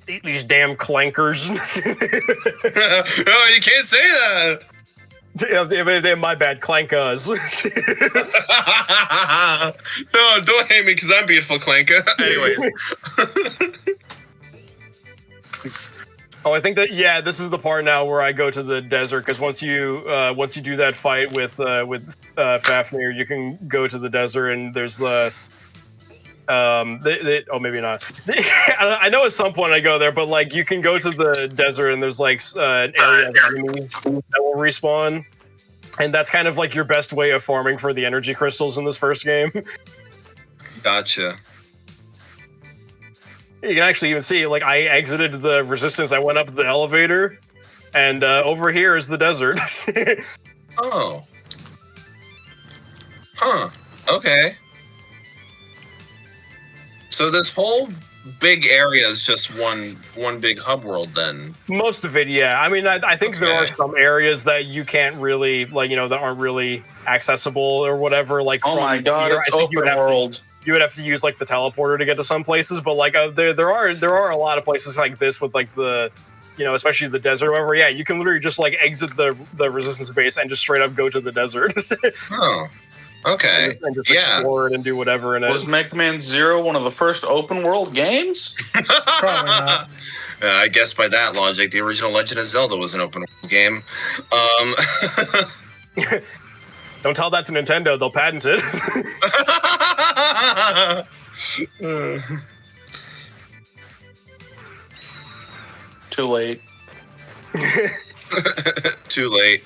these damn clankers. Oh, you can't say that. They're my bad, clankers. No, don't hate me because I'm beautiful, Clanka. Anyways. Oh, I think that this is the part now where I go to the desert because once you do that fight with Fafnir, you can go to the desert and there's maybe not. I know at some point I go there, but like you can go to the desert and there's like an area of enemies that will respawn, and that's kind of like your best way of farming for the energy crystals in this first game. Gotcha. You can actually even see, like, I exited the resistance. I went up the elevator, and over here is the desert. Oh. Huh. Okay. So this whole big area is just one big hub world, then? Most of it, yeah. I mean, I think there are some areas that you can't really, like, that aren't really accessible or whatever. Like, oh my god, it's open world. You would have to use like the teleporter to get to some places, but like there are a lot of places like this with like the, especially the desert or whatever. Yeah, you can literally just like exit the resistance base and just straight up go to the desert. Oh, okay. And just explore it and do whatever. And was Mega Man Zero one of the first open world games? Probably not. I guess by that logic, the original Legend of Zelda was an open world game. Don't tell that to Nintendo; they'll patent it. Too late. Too late.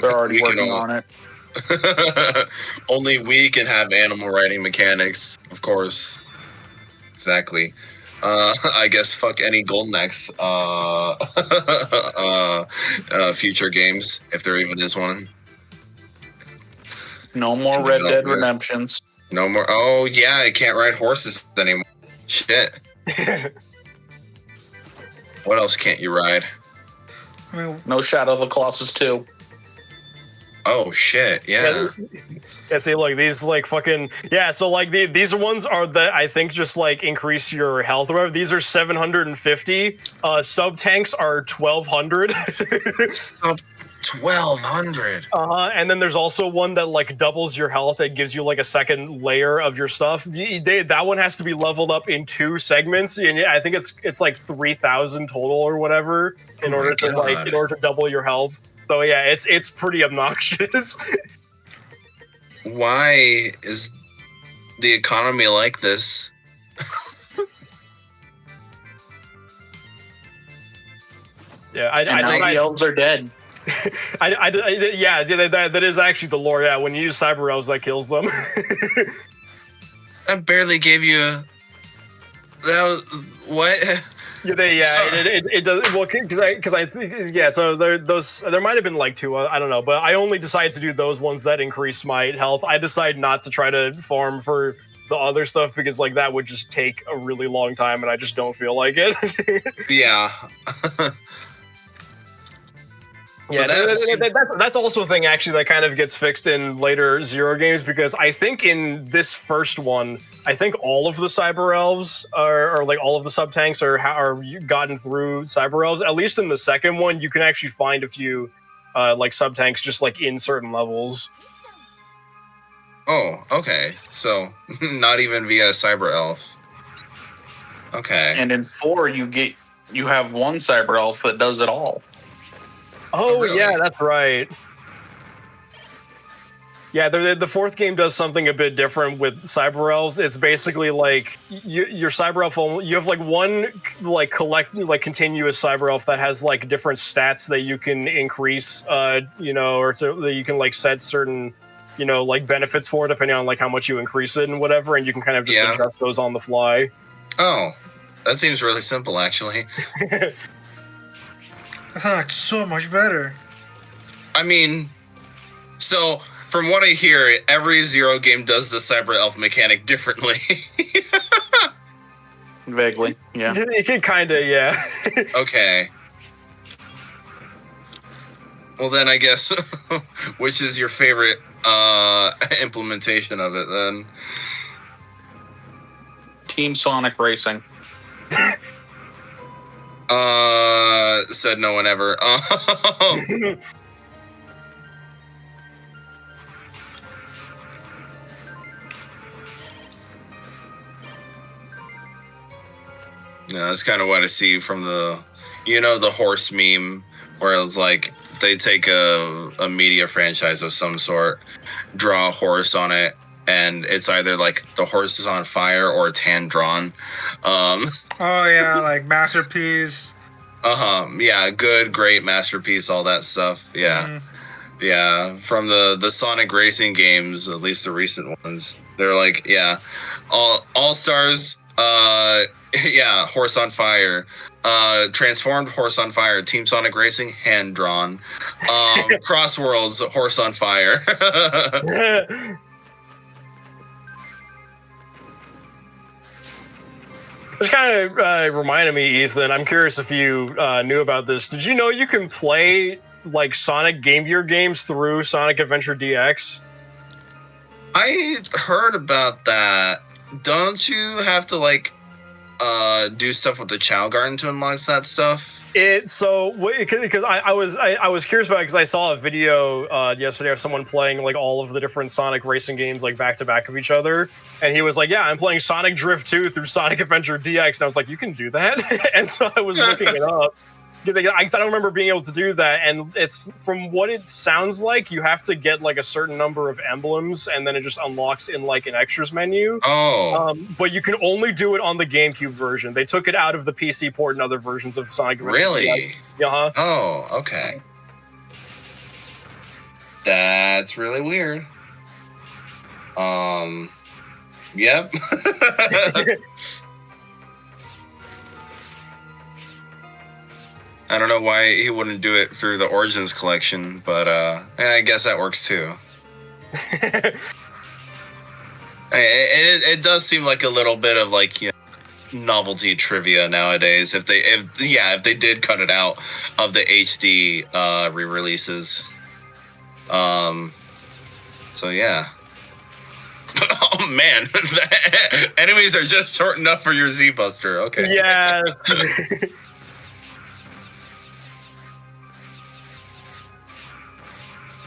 They're already working on it. Only we can have animal riding mechanics, of course. Exactly. I guess fuck any Golden Axe future games, if there even is one. No more Red Dead Redemptions. No more. Oh, yeah, I can't ride horses anymore. Shit. What else can't you ride? No Shadow of the Colossus 2. Oh, shit, yeah. Yeah, see, look, these, like, fucking... Yeah, so, like, these ones are that I think just, like, increase your health or whatever. These are 750. Sub-tanks are 1,200. 1,200. And then there's also one that like doubles your health. It gives you like a second layer of your stuff. That one has to be leveled up in 2 segments, and I think it's like 3,000 total or whatever in order to double your health. So yeah, it's pretty obnoxious. Why is the economy like this? Yeah, the elves are dead. Yeah, that is actually the lore. Yeah, when you use cyber elves, that kills them. That barely gave you that was what? It does well because I think so there might have been like 2, I don't know, but I only decided to do those ones that increase my health. I decided not to try to farm for the other stuff because like that would just take a really long time and I just don't feel like it. Yeah. Yeah, that's also a thing actually that kind of gets fixed in later Zero games because I think in this first one, I think all of the cyber elves or like all of the sub tanks are gotten through cyber elves. At least in the second one, you can actually find a few like sub tanks just like in certain levels. Oh, okay. So not even via cyber elf. Okay. And in 4, you have one cyber elf that does it all. Oh, really? Yeah, that's right. Yeah, the fourth game does something a bit different with cyber elves. It's basically like your cyber elf. You have like one like continuous cyber elf that has like different stats that you can increase, or that you can like set certain, like benefits for depending on like how much you increase it and whatever, and you can kind of just adjust those on the fly. Oh, that seems really simple, actually. It's so much better. I mean, so from what I hear, every Zero game does the cyber elf mechanic differently. Vaguely, yeah. You can kind of, yeah. Okay. Well, then I guess, which is your favorite implementation of it, then? Team Sonic Racing. Said no one ever. Yeah, that's kind of what I see from the horse meme, where it was like they take a media franchise of some sort, draw a horse on it, and it's either like the horse is on fire or it's hand drawn. Oh yeah, like masterpiece. Yeah, good, great, masterpiece, all that stuff. Yeah. Yeah, from the Sonic racing games, at least the recent ones, they're like, yeah, all stars. Yeah, horse on fire. Transformed horse on fire. Team Sonic Racing hand drawn. Cross Worlds horse on fire. This kind of reminded me, Ethan. I'm curious if you knew about this. Did you know you can play like Sonic Game Gear games through Sonic Adventure DX? I heard about that. Don't you have to like do stuff with the Chow Garden to unlock that stuff? Because I was curious about it because I saw a video yesterday of someone playing like all of the different Sonic racing games like back to back of each other, and he was like, "Yeah, I'm playing Sonic Drift 2 through Sonic Adventure DX," and I was like, "You can do that?" And so I was looking it up. Because I don't remember being able to do that, and it's from what it sounds like, you have to get like a certain number of emblems, and then it just unlocks in like an extras menu. Oh, but you can only do it on the GameCube version. They took it out of the PC port and other versions of Sonic. really? Yeah. Oh, okay. That's really weird. Yep. I don't know why he wouldn't do it through the Origins collection, but I guess that works too. It does seem like a little bit of like novelty trivia nowadays. If they did cut it out of the HD re-releases. So yeah. Oh man, enemies are just short enough for your Z Buster. Okay. Yeah.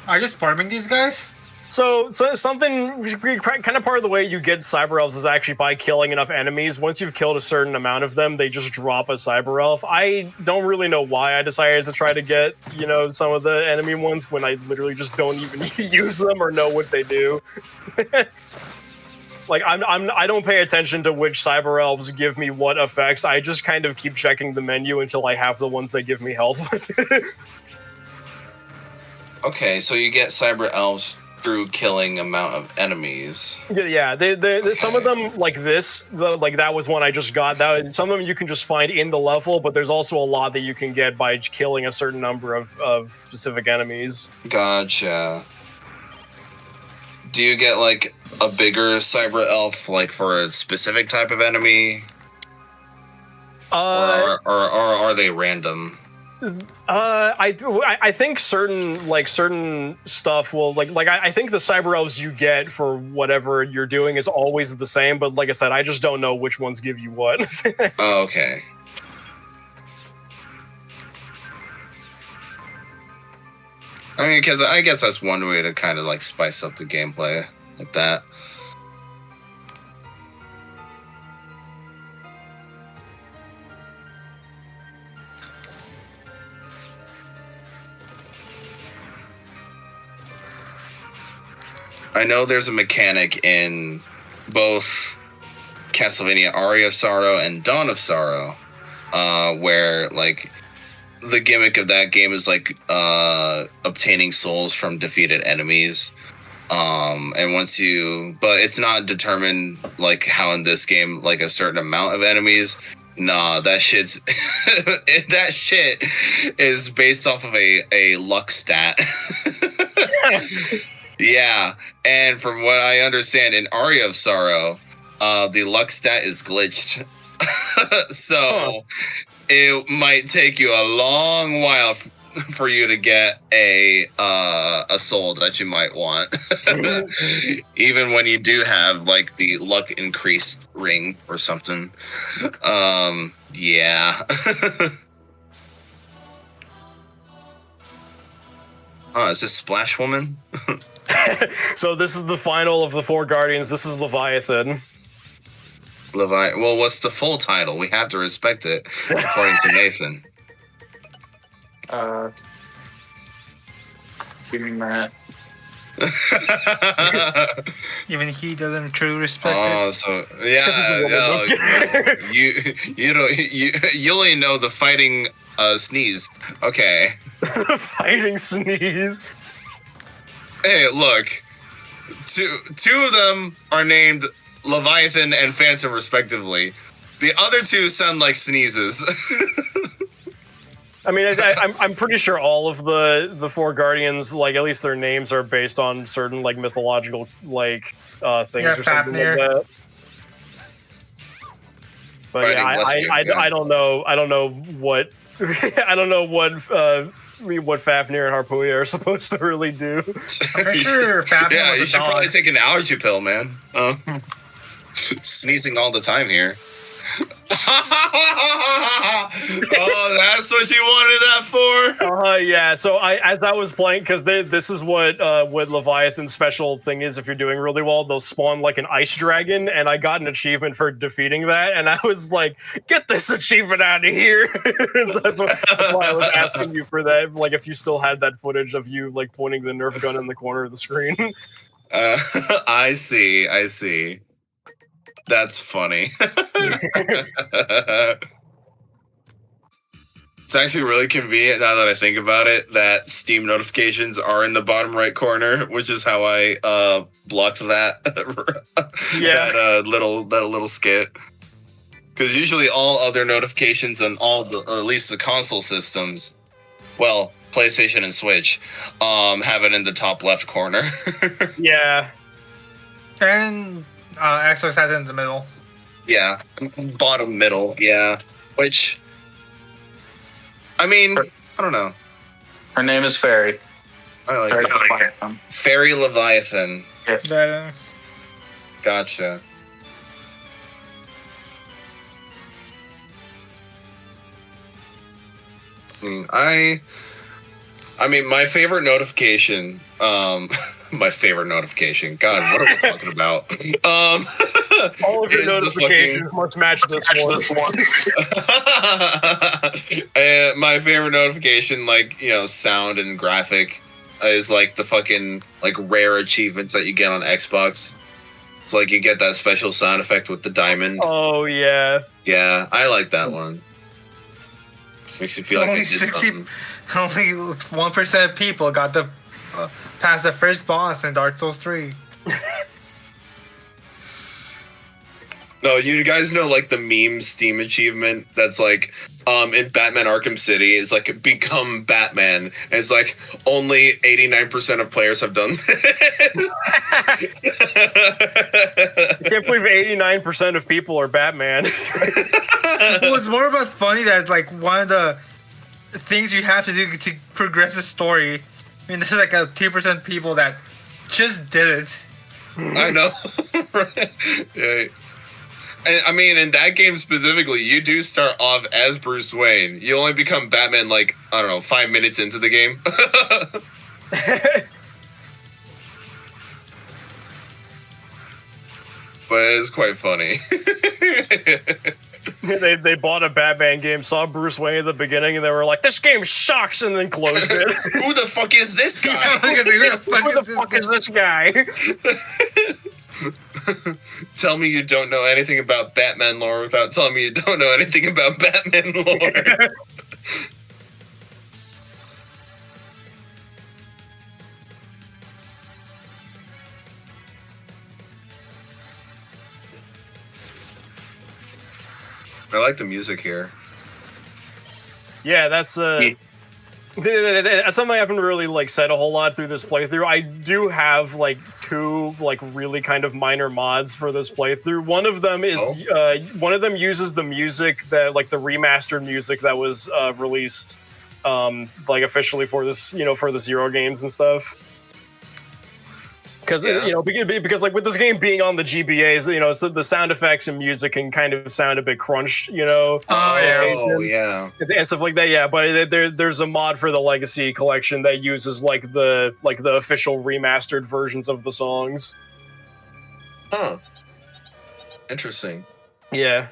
Are you just farming these guys? So something kind of part of the way you get Cyber Elves is actually by killing enough enemies. Once you've killed a certain amount of them, they just drop a Cyber Elf. I don't really know why I decided to try to get, some of the enemy ones when I literally just don't even use them or know what they do. Like I don't pay attention to which Cyber Elves give me what effects. I just kind of keep checking the menu until I have the ones that give me health. Okay, so you get Cyber Elves through killing amount of enemies. Yeah, some of them like this, that was one I just got. Some of them you can just find in the level, but there's also a lot that you can get by killing a certain number of specific enemies. Gotcha. Do you get like a bigger Cyber Elf like for a specific type of enemy? Or are they random? I think certain stuff will I think the Cyber Elves you get for whatever you're doing is always the same, but like I said, I just don't know which ones give you what. Oh, okay. I mean, because I guess that's one way to kind of like spice up the gameplay like that. I know there's a mechanic in both Castlevania Aria of Sorrow and Dawn of Sorrow, where like the gimmick of that game is like obtaining souls from defeated enemies. And but it's not determined like how in this game, like a certain amount of enemies. Nah, that shit is based off of a luck stat. Yeah, and from what I understand, in Aria of Sorrow, the luck stat is glitched. So it might take you a long while for you to get a soul that you might want. Even when you do have like the luck increased ring or something. Yeah. Oh, is this Splash Woman? So this is the final of the 4 Guardians. This is Leviathan. Well, what's the full title? We have to respect it, according to Nathan. Give me that. Even he doesn't truly respect it. Oh, so yeah, you only know the fighting sneeze. Okay. The fighting sneeze. Hey, look, two of them are named Leviathan and Phantom, respectively. The other 2 sound like sneezes. I mean, I'm pretty sure all of the 4 Guardians, like at least their names, are based on certain like mythological like things or something like that. But I don't know what I don't know what Fafnir and Harpooia are supposed to really do. I'm sure Fafnir Yeah, was you a should dog. probably take an allergy pill, man. Sneezing all the time here. Oh, that's what you wanted that for? Yeah. So as I was playing, because this is what Leviathan's special thing is. If you're doing really well, they'll spawn like an ice dragon, and I got an achievement for defeating that, and I was like, "Get this achievement out of here!" So that's why I was asking you for that. Like, if you still had that footage of you like pointing the Nerf gun in the corner of the screen. I see. That's funny. It's actually really convenient now that I think about it that Steam notifications are in the bottom right corner, which is how I blocked that. That little skit. Because usually all other notifications on or at least the console systems, well, PlayStation and Switch, have it in the top left corner. Yeah. And Xbox has it in the middle. Yeah, bottom middle. Yeah, which, I mean, I don't know. Her name is Fairy. I like it. Fairy Leviathan. Yes. Gotcha. I mean, my favorite notification. My favorite notification. God, what are we talking about? All of your notifications must match this one. My favorite notification, like, sound and graphic, is like the fucking like rare achievements that you get on Xbox. It's like you get that special sound effect with the diamond. Oh yeah. Yeah, I like that one. Makes you feel like Only 1% of people got the past the first boss in Dark Souls 3. No, you guys know like the meme Steam achievement that's like in Batman Arkham City is like become Batman. And it's like only 89% of players have done this. I can't believe 89% of people are Batman. Well, it's more about funny that like one of the things you have to do to progress the story. I mean, there's like a 2% people that just did it. I know. Right? Yeah. And, I mean, in that game specifically, you do start off as Bruce Wayne. You only become Batman, like, I don't know, 5 minutes into the game. But it's quite funny. They bought a Batman game, saw Bruce Wayne at the beginning, and they were like, "This game sucks," and then closed it. Who the fuck is this guy? Who the fuck is this guy? Tell me you don't know anything about Batman lore without telling me you don't know anything about Batman lore. I like the music here. Yeah, that's something I haven't really like said a whole lot through this playthrough. I do have like 2 like really kind of minor mods for this playthrough. One of them is one of them uses the music that like the remastered music that was released like officially for this for the Zero games and stuff. Because Yeah. you know, because like with this game being on the GBAs, you know, so the sound effects and music can kind of sound a bit crunched, you know, Oh, yeah. and stuff like that. Yeah, but there's a mod for the Legacy collection that uses like the official remastered versions of the songs. Huh. Interesting. Yeah.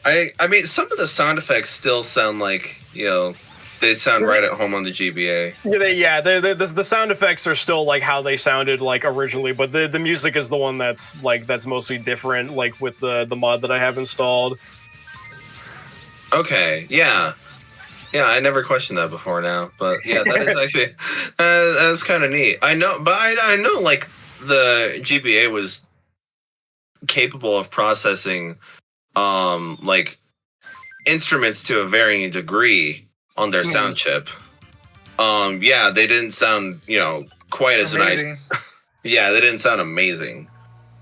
I mean, some of the sound effects still sound like, you know, they sound right at home on the GBA. The sound effects are still like how they sounded like originally, but the music is the one that's mostly different, like with the mod that I have installed. Okay, yeah. Yeah, I never questioned that before now, but yeah, that is actually that's kind of neat. I know, but I know like the GBA was capable of processing like instruments to a varying degree on their sound chip. Yeah, they didn't sound, you know, quite as Amazing. nice. Yeah, they didn't sound amazing.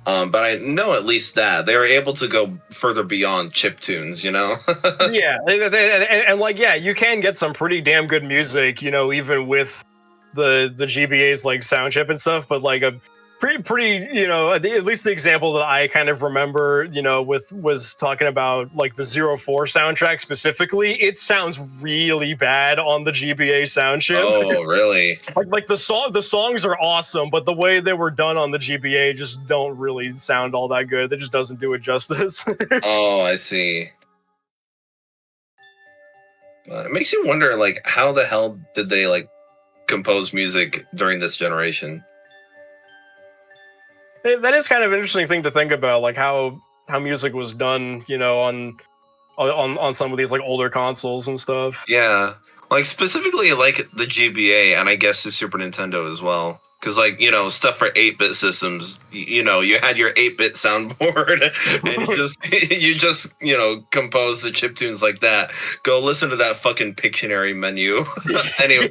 But I know at least that they were able to go further beyond chip tunes, you know? Yeah, and like yeah, you can get some pretty damn good music, you know, even with the GBA's like sound chip and stuff. But like a pretty you know, at least the example that I kind of remember, you know, was talking about like the 04 soundtrack specifically. It sounds really bad on the GBA sound chip. Oh, really? like the songs are awesome, but the way they were done on the GBA just don't really sound all that good. That just doesn't do it justice. Oh, I see. It makes you wonder, like, how the hell did they like compose music during this generation? That is kind of an interesting thing to think about, like how music was done, you know, on some of these like older consoles and stuff. Yeah, like specifically like the GBA and I guess the Super Nintendo as well. Because like, you know, stuff for 8-bit systems, you know, you had your 8-bit soundboard and you just you know compose the chiptunes like that. Go listen to that fucking Pictionary menu. Anyway,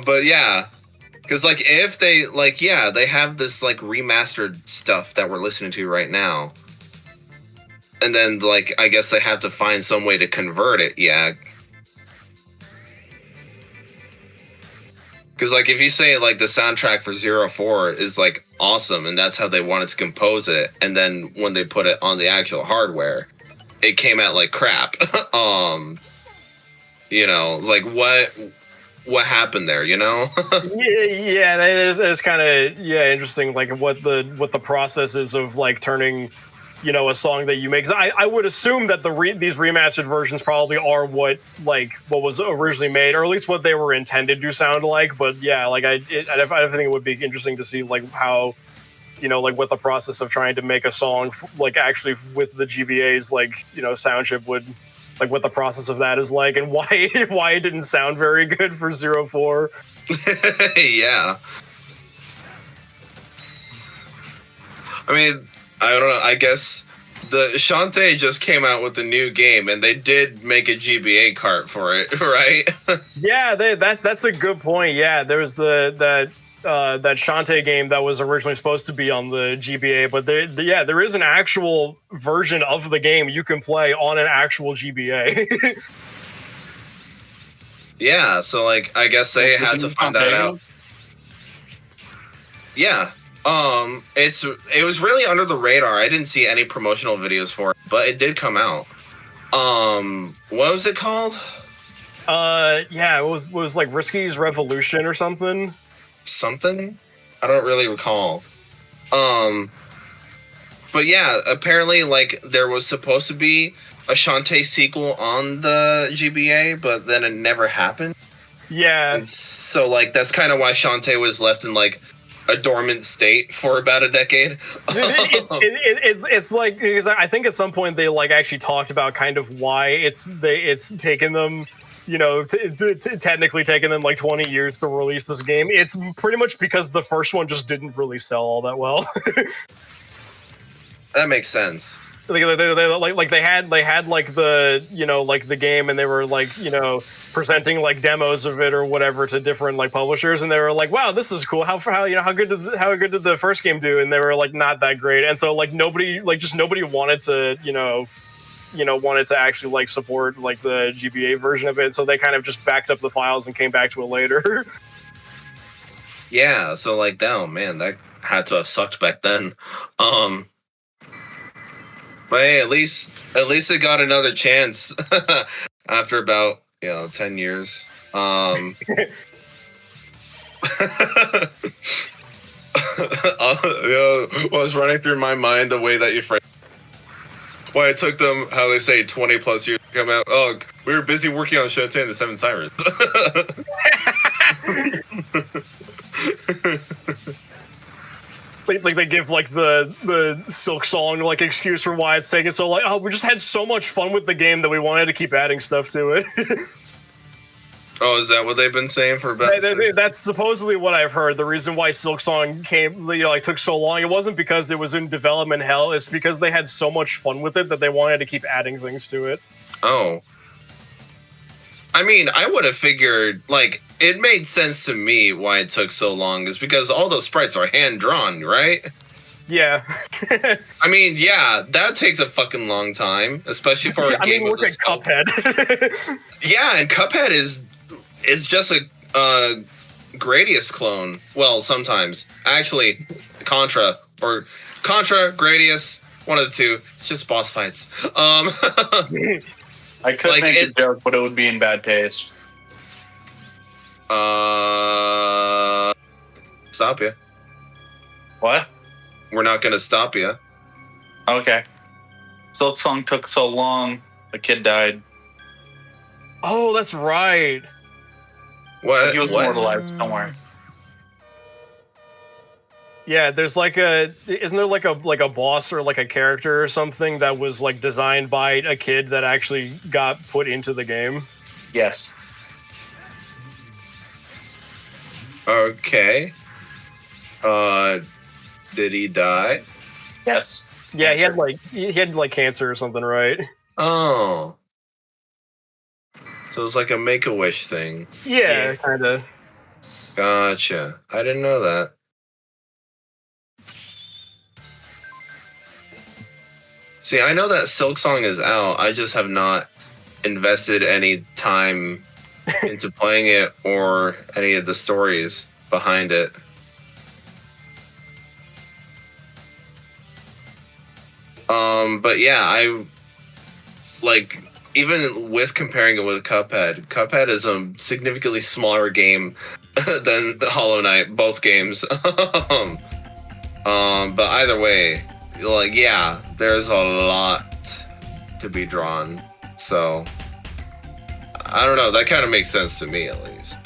but yeah. Because, like, if they, like, yeah, they have this, like, remastered stuff that we're listening to right now. And then, like, I guess they have to find some way to convert it, yeah. Because, like, if you say, like, the soundtrack for 04 is, like, awesome, and that's how they wanted to compose it, and then when they put it on the actual hardware, it came out like crap. You know, like, what happened there, you know? yeah, that is kind of interesting. Like what the process is of like turning, you know, a song that you make. 'Cause I would assume that these remastered versions probably are what was originally made, or at least what they were intended to sound like. But yeah, like I think it would be interesting to see like how, you know, like what the process of trying to make a song like actually with the GBA's like, you know, sound chip would. Like what the process of that is like, and why it didn't sound very good for 04. Yeah. I mean, I don't know. I guess the Shantae just came out with a new game, and they did make a GBA cart for it, right? Yeah, that's a good point. Yeah, there was that Shantae game that was originally supposed to be on the GBA, but there is an actual version of the game you can play on an actual GBA. Yeah, so like I guess they had to find that out. Yeah. It was really under the radar. I didn't see any promotional videos for it, but it did come out. What was it called? Yeah, it was like Risky's Revolution or something. Something? I don't really recall. But yeah, apparently like there was supposed to be a Shantae sequel on the GBA, but then it never happened. Yeah. And so like that's kind of why Shantae was left in like a dormant state for about a decade. It's like, because I think at some point they like actually talked about kind of why it's taken them, you know, technically taken them like 20 years to release this game. It's pretty much because the first one just didn't really sell all that well. That makes sense. They had like the, you know, like the game, and they were like, you know, presenting like demos of it or whatever to different like publishers, and they were like, wow, this is cool. How good did the first game do? And they were like, not that great. And so like nobody wanted to, you know, wanted to actually like support like the GBA version of it, so they kind of just backed up the files and came back to it later. Yeah, so like, oh man, that had to have sucked back then. But hey, at least it got another chance after about 10 years. What was running through my mind the way that you phrased. Why it took them, how they say, 20 plus years to come out. Oh, we were busy working on Shantae and the Seven Sirens. It's like they give like the Silk Song like excuse for why it's taking so like, oh, we just had so much fun with the game that we wanted to keep adding stuff to it. Oh, is that what they've been saying for about? That's supposedly what I've heard. The reason why Silk Song took so long, it wasn't because it was in development hell. It's because they had so much fun with it that they wanted to keep adding things to it. Oh. I mean, I would have figured, like, it made sense to me why it took so long is because all those sprites are hand-drawn, right? Yeah. I mean, yeah, that takes a fucking long time, especially for a game look of at Cuphead. Yeah, and Cuphead is just a Gradius clone. Well, sometimes. Actually, Contra, Gradius, one of the two. It's just boss fights. I could make a joke, but it would be in bad taste. Stop you. What? We're not gonna stop you. Okay. Silk Song took so long, the kid died. Oh, that's right. What? He was immortalized, don't worry. Yeah, there's isn't there like a boss or like a character or something that was like designed by a kid that actually got put into the game? Yes. Okay. Did he die? Yes. Yeah, he had cancer or something, right? Oh. So it was like a Make-A-Wish thing. Yeah, kind of. Gotcha. I didn't know that. See, I know that Silk Song is out. I just have not invested any time into playing it or any of the stories behind it. But yeah, I like, even with comparing it with Cuphead is a significantly smaller game than Hollow Knight, both games. But either way, like, yeah, there's a lot to be drawn. So I don't know, that kind of makes sense to me at least.